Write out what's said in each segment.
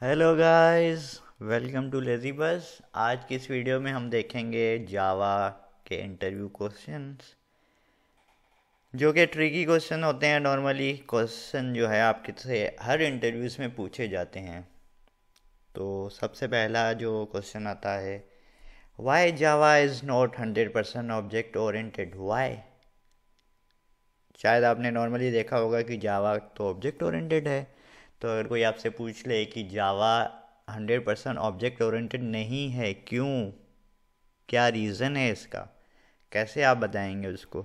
Hello guys, welcome too lazy बस। आज की इस वीडियो में हम देखेंगे जावा के इंटरव्यू क्वेश्चंस, जो कि ट्रिकी क्वेश्चन होते हैं। नॉर्मली क्वेश्चन जो है आपके से हर इंटरव्यूज़ में पूछे जाते हैं। तो सबसे पहला जो क्वेश्चन आता है, why Java is not 100% object oriented, why. शायद आपने नॉर्मली देखा होगा कि जावा तो ऑब्जेक्ट ओरिएंटेड है। तो अगर कोई आपसे पूछ ले कि जावा 100% ऑब्जेक्ट ओरिएंटेड नहीं है, क्यों, क्या रीज़न है इसका, कैसे आप बताएंगे उसको,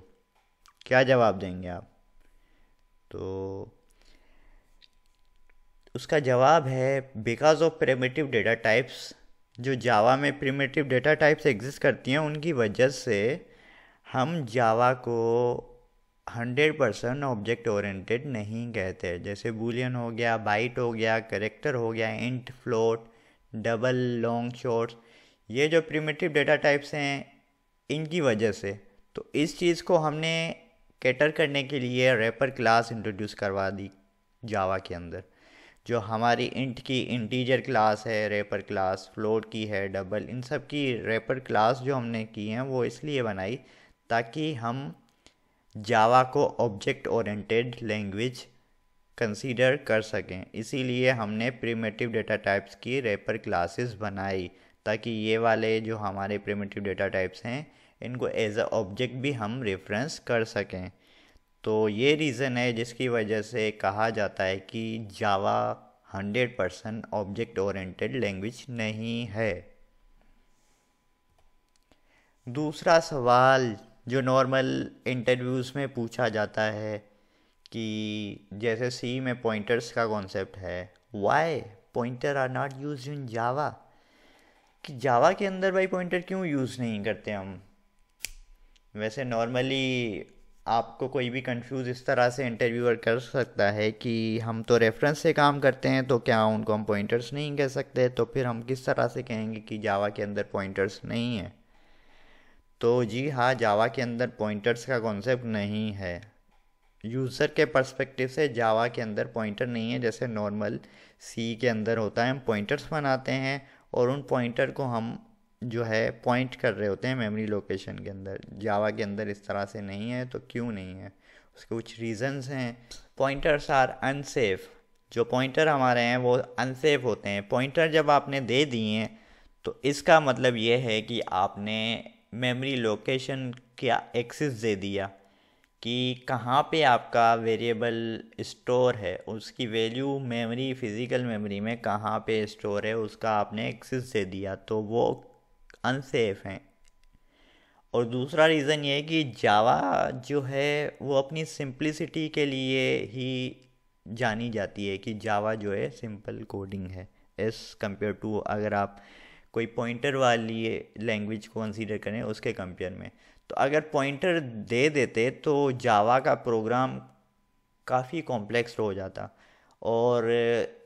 क्या जवाब देंगे आप? तो उसका जवाब है because of primitive data types. जो जावा में प्रिमिटिव डेटा टाइप्स एग्जिस्ट करती हैं, उनकी वजह से हम जावा को 100% ऑब्जेक्ट ओरिएंटेड नहीं कहते। जैसे बूलियन हो गया, बाइट हो गया, करेक्टर हो गया, int, float, double, long, short, ये जो प्रिमिटिव डेटा टाइप्स हैं, इनकी वजह से। तो इस चीज़ को हमने कैटर करने के लिए रैपर क्लास इंट्रोड्यूस करवा दी जावा के अंदर। जो हमारी इंट की इंटीजर क्लास है रैपर क्लास, फ्लोट की है डबल, इन सब की रैपर क्लास जो हमने की हैं वो इसलिए बनाई ताकि हम जावा को ऑब्जेक्ट ओरिएंटेड लैंग्वेज कंसीडर कर सकें। इसीलिए हमने प्रिमिटिव डेटा टाइप्स की रैपर क्लासेस बनाई, ताकि ये वाले जो हमारे प्रिमिटिव डेटा टाइप्स हैं, इनको एज अ ऑब्जेक्ट भी हम रेफरेंस कर सकें। तो ये रीज़न है जिसकी वजह से कहा जाता है कि जावा 100% ऑब्जेक्ट ओरिएंटेड लैंग्वेज नहीं है। दूसरा सवाल जो नॉर्मल इंटरव्यूज़ में पूछा जाता है कि जैसे सी में पॉइंटर्स का कॉन्सेप्ट है, why pointer are not use in Java, कि जावा के अंदर भाई पॉइंटर क्यों यूज़ नहीं करते हम। वैसे नॉर्मली आपको कोई भी कंफ्यूज इस तरह से इंटरव्यूअर कर सकता है कि हम तो रेफरेंस से काम करते हैं, तो क्या उनको हम पॉइंटर्स नहीं कह सकते? तो फिर हम किस तरह से कहेंगे कि जावा के अंदर पॉइंटर्स नहीं है? तो जी हाँ, जावा के अंदर पॉइंटर्स का कॉन्सेप्ट नहीं है। यूज़र के पर्सपेक्टिव से जावा के अंदर पॉइंटर नहीं है। जैसे नॉर्मल सी के अंदर होता है, हम पॉइंटर्स बनाते हैं और उन पॉइंटर को हम जो है पॉइंट कर रहे होते हैं मेमोरी लोकेशन के अंदर। जावा के अंदर इस तरह से नहीं है। तो क्यों नहीं है, उसके कुछ रीजंस हैं। Pointers are unsafe. जो पॉइंटर हमारे हैं वो अनसेफ होते हैं। पॉइंटर जब आपने दे दिए हैं तो इसका मतलब ये है कि आपने मेमोरी लोकेशन का एक्सेस दे दिया कि कहाँ पे आपका वेरिएबल स्टोर है, उसकी वैल्यू मेमोरी, फिज़िकल मेमोरी में कहाँ पे स्टोर है, उसका आपने एक्सेस दे दिया, तो वो अनसेफ हैं। और दूसरा रीज़न ये है कि जावा जो है वो अपनी सिंप्लिसिटी के लिए ही जानी जाती है, कि जावा जो है सिंपल कोडिंग है एज़ कंपेयर टू, अगर आप कोई पॉइंटर वाली लैंग्वेज को कंसीडर करें उसके कंपेयर में। तो अगर पॉइंटर दे देते तो जावा का प्रोग्राम काफ़ी कॉम्प्लेक्स हो जाता। और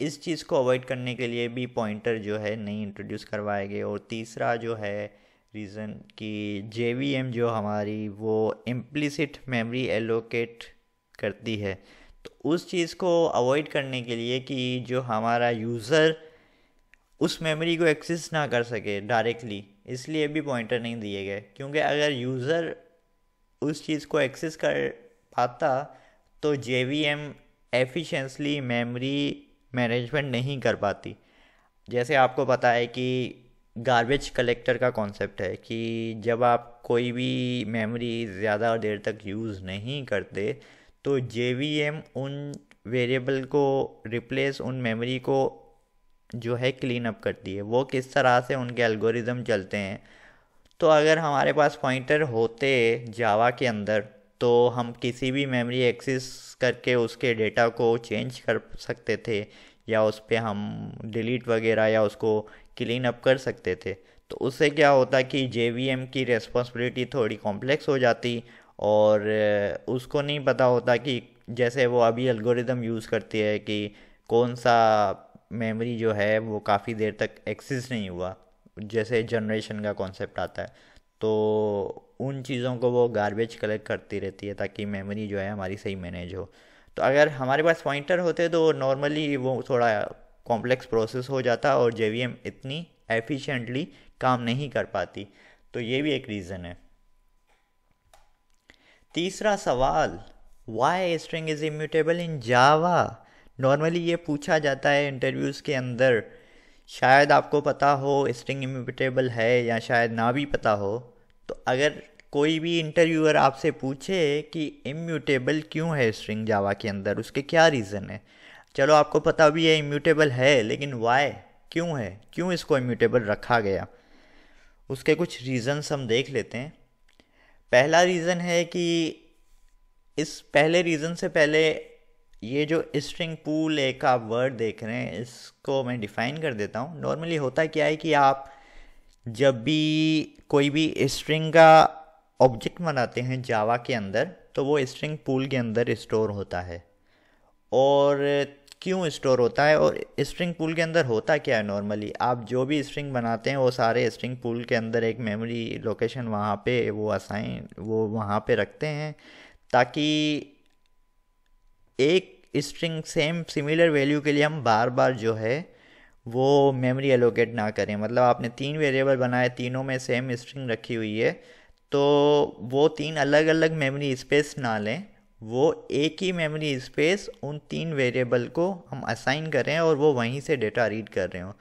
इस चीज़ को अवॉइड करने के लिए भी पॉइंटर जो है नहीं इंट्रोड्यूस करवाए गए। और तीसरा जो है रीज़न कि जेवीएम जो हमारी वो इम्प्लिसिट मेमोरी एलोकेट करती है, तो उस चीज़ को अवॉइड करने के लिए कि जो हमारा यूज़र उस मेमोरी को एक्सेस ना कर सके डायरेक्टली, इसलिए भी पॉइंटर नहीं दिए गए। क्योंकि अगर यूज़र उस चीज़ को एक्सेस कर पाता तो जेवीएम एफिशिएंटली मेमोरी मैनेजमेंट नहीं कर पाती। जैसे आपको पता है कि गार्बेज कलेक्टर का कॉन्सेप्ट है कि जब आप कोई भी मेमोरी ज़्यादा देर तक यूज़ नहीं करते तो जेवीएम उन वेरिएबल को रिप्लेस, उन मेमोरी को जो है क्लीन अप करती है। वो किस तरह से उनके एल्गोरिदम चलते हैं। तो अगर हमारे पास पॉइंटर होते जावा के अंदर तो हम किसी भी मेमोरी एक्सेस करके उसके डेटा को चेंज कर सकते थे, या उस पर हम डिलीट वगैरह या उसको क्लीन अप कर सकते थे। तो उससे क्या होता कि जेवीएम की रिस्पॉन्सिबिलिटी थोड़ी कॉम्प्लेक्स हो जाती, और उसको नहीं पता होता कि जैसे वो अभी एल्गोरिदम यूज़ करती है कि कौन सा मेमोरी जो है वो काफ़ी देर तक एक्सेस नहीं हुआ, जैसे जनरेशन का कॉन्सेप्ट आता है। तो उन चीज़ों को वो गार्बेज कलेक्ट करती रहती है ताकि मेमोरी जो है हमारी सही मैनेज हो। तो अगर हमारे पास पॉइंटर होते तो नॉर्मली वो थोड़ा कॉम्प्लेक्स प्रोसेस हो जाता और जेवीएम इतनी एफिशिएंटली काम नहीं कर पाती। तो ये भी एक रीज़न है। तीसरा सवाल, why string is immutable in Java. Normally ये पूछा जाता है इंटरव्यूज़ के अंदर। शायद आपको पता हो स्ट्रिंग इम्यूटेबल है या शायद ना भी पता हो। तो अगर कोई भी इंटरव्यूअर आपसे पूछे कि इम्यूटेबल क्यों है स्ट्रिंग जावा के अंदर, उसके क्या रीज़न है, चलो आपको पता भी है इम्यूटेबल है, लेकिन वाई, क्यों है, क्यों इसको इम्यूटेबल रखा गया, उसके कुछ रीज़न्स हम देख लेते हैं। पहला रीज़न है कि इस पहले रीज़न से पहले ये जो स्ट्रिंग पूल एक आप वर्ड देख रहे हैं, इसको मैं डिफ़ाइन कर देता हूँ। नॉर्मली होता क्या है कि आप जब भी कोई भी स्ट्रिंग का ऑब्जेक्ट बनाते हैं जावा के अंदर, तो वो स्ट्रिंग पूल के अंदर स्टोर होता है। और क्यों स्टोर होता है और स्ट्रिंग पूल के अंदर होता क्या है, नॉर्मली आप जो भी स्ट्रिंग बनाते हैं वो सारे स्ट्रिंग पूल के अंदर एक मेमोरी लोकेशन वहाँ पे वो वहाँ पे रखते हैं, ताकि एक स्ट्रिंग सेम सिमिलर वैल्यू के लिए हम बार बार जो है वो मेमोरी एलोकेट ना करें। मतलब आपने 3 वेरिएबल बनाए, तीनों में सेम स्ट्रिंग रखी हुई है, तो वो 3 अलग अलग मेमोरी स्पेस ना लें, वो एक ही मेमोरी स्पेस उन 3 वेरिएबल को हम असाइन करें और वो वहीं से डेटा रीड कर रहे हो।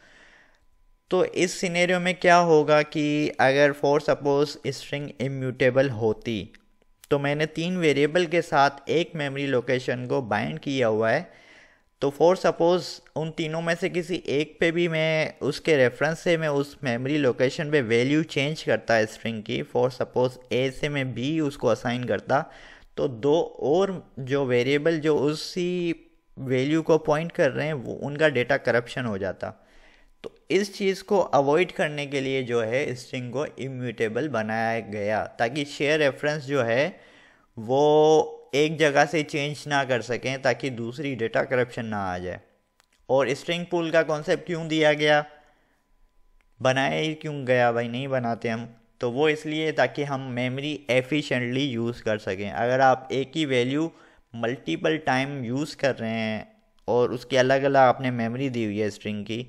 तो इस सिनेरियो में क्या होगा कि अगर फॉर सपोज स्ट्रिंग इम्यूटेबल होती, तो मैंने 3 वेरिएबल के साथ एक मेमोरी लोकेशन को बाइंड किया हुआ है, तो फॉर सपोज उन तीनों में से किसी एक पे भी मैं उसके रेफरेंस से मैं उस मेमोरी लोकेशन पे वैल्यू चेंज करता है स्ट्रिंग की, फॉर सपोज ए से मैं बी उसको असाइन करता, तो 2 और जो वेरिएबल जो उसी वैल्यू को पॉइंट कर रहे हैं वो उनका डेटा करप्शन हो जाता। तो इस चीज़ को अवॉइड करने के लिए जो है स्ट्रिंग को इम्यूटेबल बनाया गया, ताकि शेयर रेफरेंस जो है वो एक जगह से चेंज ना कर सकें, ताकि दूसरी डेटा करप्शन ना आ जाए। और स्ट्रिंग पूल का कॉन्सेप्ट क्यों दिया गया, बनाया ही क्यों गया भाई, नहीं बनाते हम, तो वो इसलिए ताकि हम मेमोरी एफिशिएंटली यूज़ कर सकें। अगर आप एक ही वैल्यू मल्टीपल टाइम यूज़ कर रहे हैं और उसकी अलग अलग आपने मेमोरी दी हुई है स्ट्रिंग की,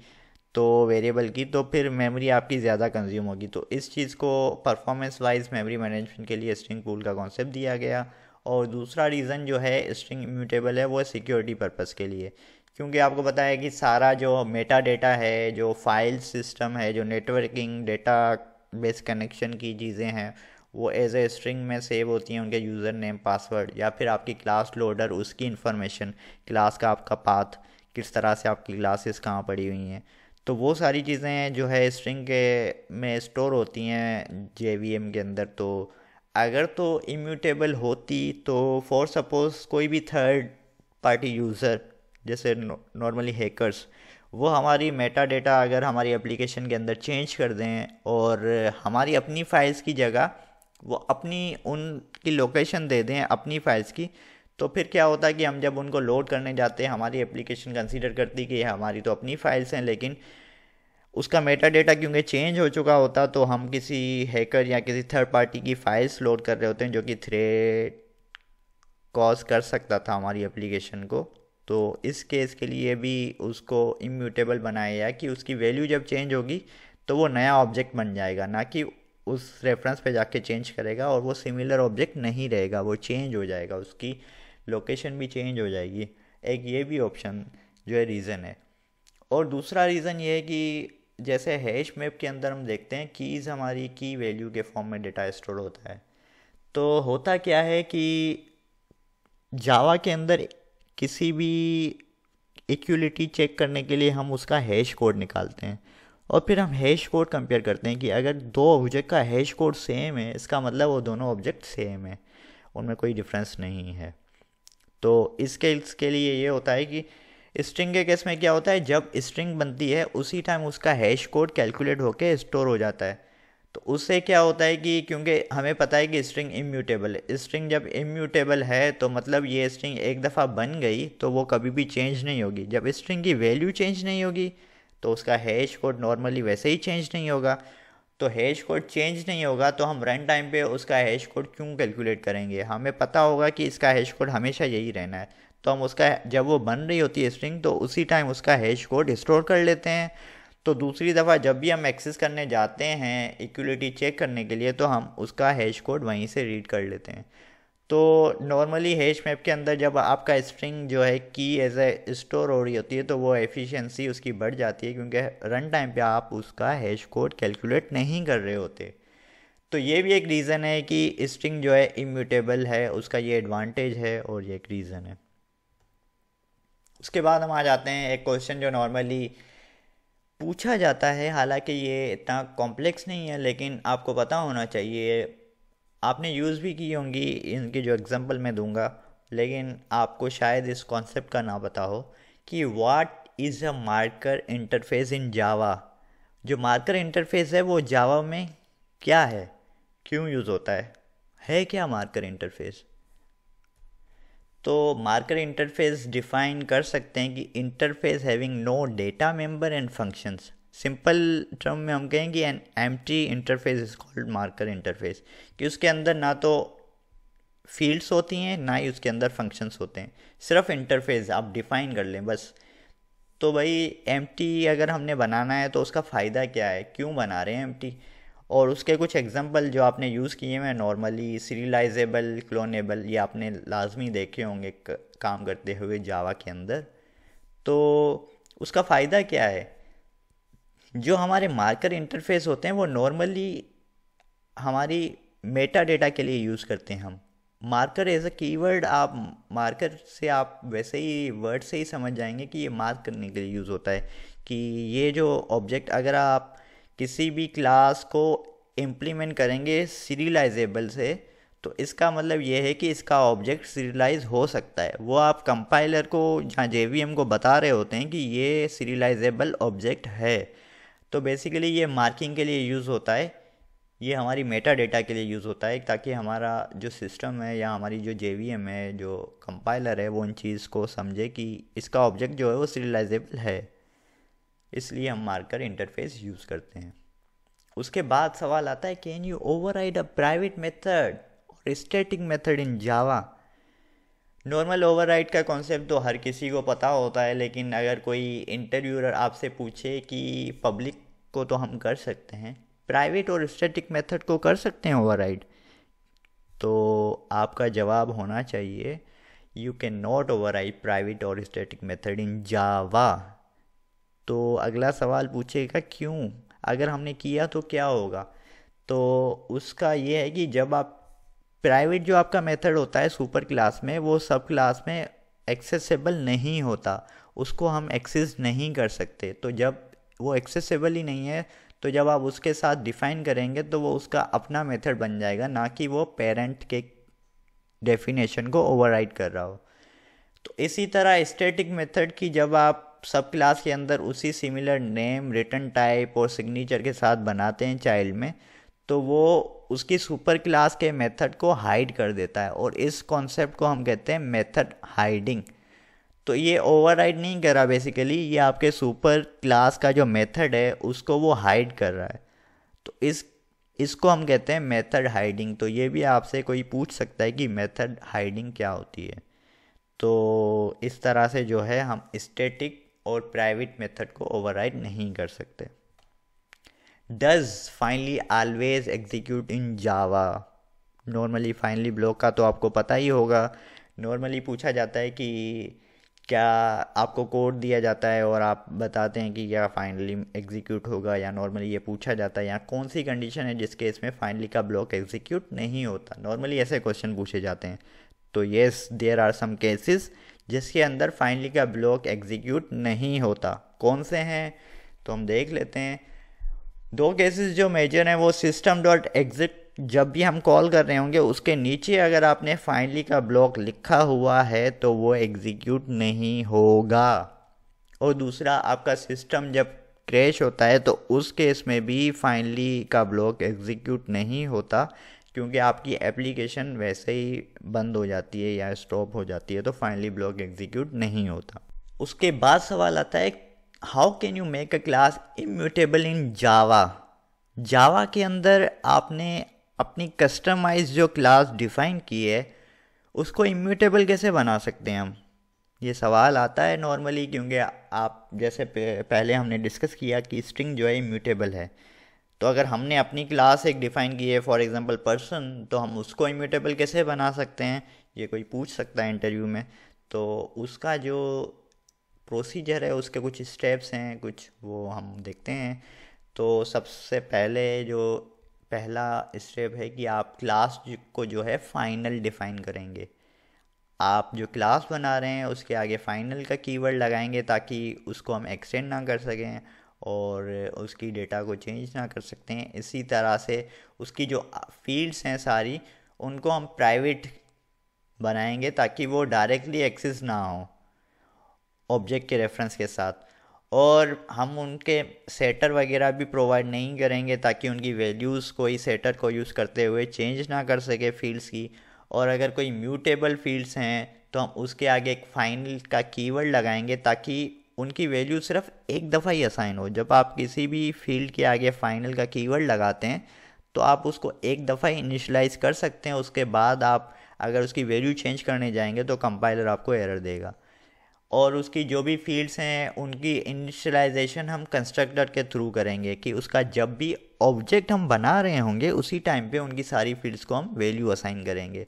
तो वेरिएबल की, तो फिर मेमोरी आपकी ज़्यादा कंज्यूम होगी। तो इस चीज़ को परफॉर्मेंस वाइज मेमोरी मैनेजमेंट के लिए स्ट्रिंग पूल का कॉन्सेप्ट दिया गया। और दूसरा रीज़न जो है स्ट्रिंग इम्यूटेबल है वो सिक्योरिटी पर्पज़ के लिए, क्योंकि आपको पता है कि सारा जो मेटा डेटा है, जो फाइल सिस्टम है, जो नेटवर्किंग डेटा बेस कनेक्शन की चीज़ें हैं, वो एज ए स्ट्रिंग में सेव होती हैं, उनके यूज़र नेम पासवर्ड, या फिर आपकी क्लास लोडर उसकी इन्फॉर्मेशन, क्लास का आपका पाथ, किस तरह से आपकी क्लासेस कहाँ पड़ी हुई हैं, तो वो सारी चीज़ें जो है स्ट्रिंग के में स्टोर होती हैं जेवीएम के अंदर। तो अगर तो इम्यूटेबल होती, तो फॉर सपोज कोई भी थर्ड पार्टी यूज़र जैसे नॉर्मली हैकर्स, वो हमारी मेटा डेटा अगर हमारी एप्लीकेशन के अंदर चेंज कर दें और हमारी अपनी फाइल्स की जगह वो अपनी उनकी लोकेशन दे दें अपनी फाइल्स की, तो फिर क्या होता है कि हम जब उनको लोड करने जाते हैं, हमारी एप्लीकेशन कंसीडर करती कि हमारी तो अपनी फाइल्स हैं, लेकिन उसका मेटा डेटा क्योंकि चेंज हो चुका होता, तो हम किसी हैकर या किसी थर्ड पार्टी की फाइल्स लोड कर रहे होते हैं, जो कि थ्रेट कॉज कर सकता था हमारी एप्लीकेशन को। तो इस केस के लिए भी उसको इम्यूटेबल बनाया गया कि उसकी वैल्यू जब चेंज होगी तो वो नया ऑब्जेक्ट बन जाएगा, ना कि उस रेफरेंस पे जाके चेंज करेगा और वो सिमिलर ऑब्जेक्ट नहीं रहेगा, वो चेंज हो जाएगा, उसकी लोकेशन भी चेंज हो जाएगी। एक ये भी ऑप्शन जो है रीज़न है। और दूसरा रीज़न ये है कि जैसे हैश मैप के अंदर हम देखते हैं कीज़ हमारी की वैल्यू के फॉर्म में डेटा स्टोर होता है। तो होता क्या है कि जावा के अंदर किसी भी इक्वलिटी चेक करने के लिए हम उसका हैश कोड निकालते हैं और फिर हम हैश कोड कंपेयर करते हैं कि अगर 2 ऑब्जेक्ट का हैश कोड सेम है, इसका मतलब वो दोनों ऑब्जेक्ट सेम है, उनमें कोई डिफरेंस नहीं है। तो इसके लिए ये होता है कि स्ट्रिंग के केस में क्या होता है, जब स्ट्रिंग बनती है उसी टाइम उसका हैश कोड कैलकुलेट होके स्टोर हो जाता है। तो उससे क्या होता है कि क्योंकि हमें पता है कि स्ट्रिंग इम्यूटेबल है, स्ट्रिंग जब इम्यूटेबल है तो मतलब ये स्ट्रिंग एक दफ़ा बन गई तो वो कभी भी चेंज नहीं होगी। जब स्ट्रिंग की वैल्यू चेंज नहीं होगी तो उसका हैश कोड नॉर्मली वैसे ही चेंज नहीं होगा। तो हैश कोड चेंज नहीं होगा तो हम रन टाइम पे उसका हैश कोड क्यों कैलकुलेट करेंगे, हमें पता होगा कि इसका हैश कोड हमेशा यही रहना है। तो हम उसका जब वो बन रही होती है स्ट्रिंग तो उसी टाइम उसका हैश कोड स्टोर कर लेते हैं। तो दूसरी दफ़ा जब भी हम एक्सेस करने जाते हैं इक्वलिटी चेक करने के लिए तो हम उसका हैश कोड वहीं से रीड कर लेते हैं। तो नॉर्मली हैश मैप के अंदर जब आपका स्ट्रिंग जो है की एज ए स्टोर हो रही होती है तो वो एफिशिएंसी उसकी बढ़ जाती है, क्योंकि रन टाइम पे आप उसका हैश कोड कैलकुलेट नहीं कर रहे होते। तो ये भी एक रीज़न है कि स्ट्रिंग जो है इम्यूटेबल है, उसका ये एडवांटेज है और ये एक रीज़न है। उसके बाद हम आ जाते हैं एक क्वेश्चन जो नॉर्मली पूछा जाता है, हालांकि ये इतना कॉम्प्लेक्स नहीं है लेकिन आपको पता होना चाहिए, आपने यूज़ भी की होंगी इनकी जो एग्जांपल मैं दूंगा, लेकिन आपको शायद इस कॉन्सेप्ट का ना पता हो कि what is a marker interface in Java. जो मार्कर इंटरफेस है वो जावा में क्या है, क्यों यूज़ होता है क्या मार्कर इंटरफेस। तो मार्कर इंटरफेस डिफाइन कर सकते हैं कि interface having no data member and functions. Simple term में हम कहें कि an empty interface is called marker interface, कि उसके अंदर ना तो फील्ड्स होती हैं ना ही उसके अंदर फंक्शंस होते हैं, सिर्फ इंटरफेस आप डिफाइन कर लें बस। तो भाई एम्प्टी अगर हमने बनाना है तो उसका फ़ायदा क्या है, क्यों बना रहे हैं एम्प्टी। और उसके कुछ एग्जांपल जो आपने यूज़ किए हैं नॉर्मली सीरियलाइजेबल, क्लोनेबल, ये आपने लाजमी देखे होंगे काम करते हुए जावा के अंदर। तो उसका फ़ायदा क्या है, जो हमारे मार्कर इंटरफेस होते हैं वो नॉर्मली हमारी मेटा डेटा के लिए यूज़ करते हैं हम। मार्कर एज अ कीवर्ड, आप मार्कर से आप वैसे ही वर्ड से ही समझ जाएंगे कि ये मार्क करने के लिए यूज़ होता है, कि ये जो ऑब्जेक्ट अगर आप किसी भी क्लास को इम्प्लीमेंट करेंगे सीरियलाइजेबल से तो इसका मतलब ये है कि इसका ऑब्जेक्ट सीरियलाइज हो सकता है। वो आप कंपाइलर को जहाँ जेवीएम को बता रहे होते हैं कि ये सीरियलाइजेबल ऑब्जेक्ट है। तो बेसिकली ये मार्किंग के लिए यूज़ होता है, ये हमारी मेटा डेटा के लिए यूज़ होता है, ताकि हमारा जो सिस्टम है या हमारी जो जेवीएम है, जो कंपाइलर है, वो उन चीज़ को समझे कि इसका ऑब्जेक्ट जो है वो सीरियलाइजेबल है, इसलिए हम मार्कर इंटरफेस यूज़ करते हैं। उसके बाद सवाल आता है, can you override a private method और static method in Java. Normal override का कॉन्सेप्ट तो हर किसी को पता होता है, लेकिन अगर कोई इंटरव्यूअर आपसे पूछे कि पब्लिक को तो हम कर सकते हैं, प्राइवेट और स्टैटिक मेथड को कर सकते हैं ओवरराइड, तो आपका जवाब होना चाहिए you can not override private और स्टैटिक मेथड इन जावा। तो अगला सवाल पूछेगा क्यों, अगर हमने किया तो क्या होगा। तो उसका ये है कि जब आप प्राइवेट जो आपका मेथड होता है सुपर क्लास में, वो सब क्लास में एक्सेसिबल नहीं होता, उसको हम एक्सेस नहीं कर सकते। तो जब वो एक्सेसिबल ही नहीं है तो जब आप उसके साथ डिफाइन करेंगे तो वो उसका अपना मेथड बन जाएगा, ना कि वो पेरेंट के डेफिनेशन को ओवरराइड कर रहा हो। तो इसी तरह स्टैटिक मेथड की जब आप सब क्लास के अंदर उसी सिमिलर नेम, रिटर्न टाइप और सिग्नेचर के साथ बनाते हैं चाइल्ड में, तो वो उसकी सुपर क्लास के मेथड को हाइड कर देता है, और इस कॉन्सेप्ट को हम कहते हैं मेथड हाइडिंग। तो ये ओवरराइड नहीं कर रहा, बेसिकली ये आपके सुपर क्लास का जो मेथड है उसको वो हाइड कर रहा है। तो इसको हम कहते हैं मेथड हाइडिंग। तो ये भी आपसे कोई पूछ सकता है कि मेथड हाइडिंग क्या होती है। तो इस तरह से जो है हम स्टैटिक और प्राइवेट मेथड को ओवरराइड नहीं कर सकते। Does finally always execute in Java. Normally finally block का तो आपको पता ही होगा। नॉर्मली पूछा जाता है कि क्या आपको कोड दिया जाता है और आप बताते हैं कि क्या फाइनली एग्जीक्यूट होगा, या नॉर्मली ये पूछा जाता है या कौन सी कंडीशन है जिसके इसमें फाइनली का ब्लॉक एग्जीक्यूट नहीं होता। नॉर्मली ऐसे क्वेश्चन पूछे जाते हैं। तो yes, there are some cases जिसके अंदर फाइनली का ब्लॉक एग्जीक्यूट नहीं होता। कौन से हैं तो हम देख लेते हैं। दो केसेस जो मेजर हैं वो सिस्टम डॉट एग्जिट, जब भी हम कॉल कर रहे होंगे उसके नीचे अगर आपने फाइनली का ब्लॉक लिखा हुआ है तो वो एग्जीक्यूट नहीं होगा। और दूसरा, आपका सिस्टम जब क्रैश होता है तो उस केस में भी फाइनली का ब्लॉक एग्जीक्यूट नहीं होता, क्योंकि आपकी एप्लीकेशन वैसे ही बंद हो जाती है या स्टॉप हो जाती है, तो फाइनली ब्लॉक एग्जीक्यूट नहीं होता। उसके बाद सवाल आता है, how can you make a class immutable in Java. Java के अंदर आपने अपनी कस्टमाइज जो क्लास डिफाइन की है उसको इम्यूटेबल कैसे बना सकते हैं हम। ये सवाल आता है नॉर्मली, क्योंकि आप जैसे पहले हमने डिस्कस किया कि स्ट्रिंग जो है इम्यूटेबल है। तो अगर हमने अपनी क्लास एक डिफ़ाइन की है, फॉर एग्जांपल पर्सन, तो हम उसको इम्यूटेबल कैसे बना सकते हैं, ये कोई पूछ सकता है इंटरव्यू में। तो उसका जो प्रोसीजर है, उसके कुछ स्टेप्स हैं, कुछ वो हम देखते हैं। तो सबसे पहले जो पहला स्टेप है कि आप क्लास को जो है फाइनल डिफ़ाइन करेंगे। आप जो क्लास बना रहे हैं उसके आगे फाइनल का कीवर्ड लगाएंगे ताकि उसको हम एक्सटेंड ना कर सकें और उसकी डेटा को चेंज ना कर सकते हैं। इसी तरह से उसकी जो फील्ड्स हैं सारी, उनको हम प्राइवेट बनाएंगे ताकि वो डायरेक्टली एक्सेस ना हो ऑब्जेक्ट के रेफरेंस के साथ। और हम उनके सेटर वगैरह भी प्रोवाइड नहीं करेंगे ताकि उनकी वैल्यूज़ कोई सेटर को यूज़ करते हुए चेंज ना कर सके फील्ड्स की। और अगर कोई म्यूटेबल फील्ड्स हैं तो हम उसके आगे एक फाइनल का कीवर्ड लगाएंगे ताकि उनकी वैल्यू सिर्फ एक दफ़ा ही असाइन हो। जब आप किसी भी फील्ड के आगे फाइनल का कीवर्ड लगाते हैं तो आप उसको एक दफ़ा ही इनिशलाइज कर सकते हैं, उसके बाद आप अगर उसकी वैल्यू चेंज करने जाएंगे तो कंपाइलर आपको एरर देगा। और उसकी जो भी फील्ड्स हैं उनकी इनिशियलाइजेशन हम कंस्ट्रक्टर के थ्रू करेंगे कि उसका जब भी ऑब्जेक्ट हम बना रहे होंगे उसी टाइम पे उनकी सारी फील्ड्स को हम वैल्यू असाइन करेंगे।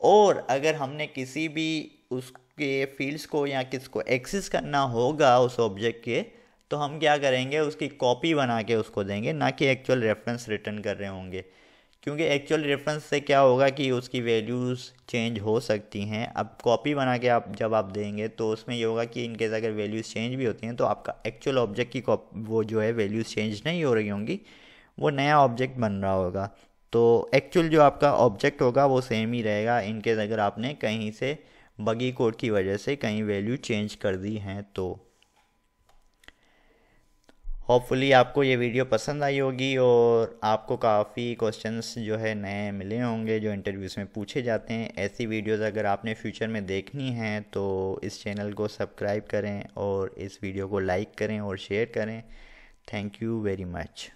और अगर हमने किसी भी उसके फील्ड्स को या किसको एक्सेस करना होगा उस ऑब्जेक्ट के, तो हम क्या करेंगे, उसकी कॉपी बना के उसको देंगे, ना कि एक्चुअल रेफरेंस रिटर्न कर रहे होंगे। क्योंकि एक्चुअल रेफरेंस से क्या होगा कि उसकी वैल्यूज़ चेंज हो सकती हैं। अब कॉपी बना के आप जब आप देंगे तो उसमें ये होगा कि इनकेस अगर वैल्यूज़ चेंज भी होती हैं तो आपका एक्चुअल ऑब्जेक्ट की वो जो है वैल्यूज़ चेंज नहीं हो रही होंगी, वो नया ऑब्जेक्ट बन रहा होगा। तो एक्चुअल जो आपका ऑब्जेक्ट होगा वो सेम ही रहेगा, इनकेस अगर आपने कहीं से बगी कोड की वजह से कहीं वैल्यू चेंज कर दी हैं तो। होपफुली आपको ये वीडियो पसंद आई होगी और आपको काफ़ी क्वेश्चंस जो है नए मिले होंगे जो इंटरव्यूज़ में पूछे जाते हैं। ऐसी वीडियोस अगर आपने फ्यूचर में देखनी है तो इस चैनल को सब्सक्राइब करें और इस वीडियो को लाइक करें और शेयर करें। Thank you very much.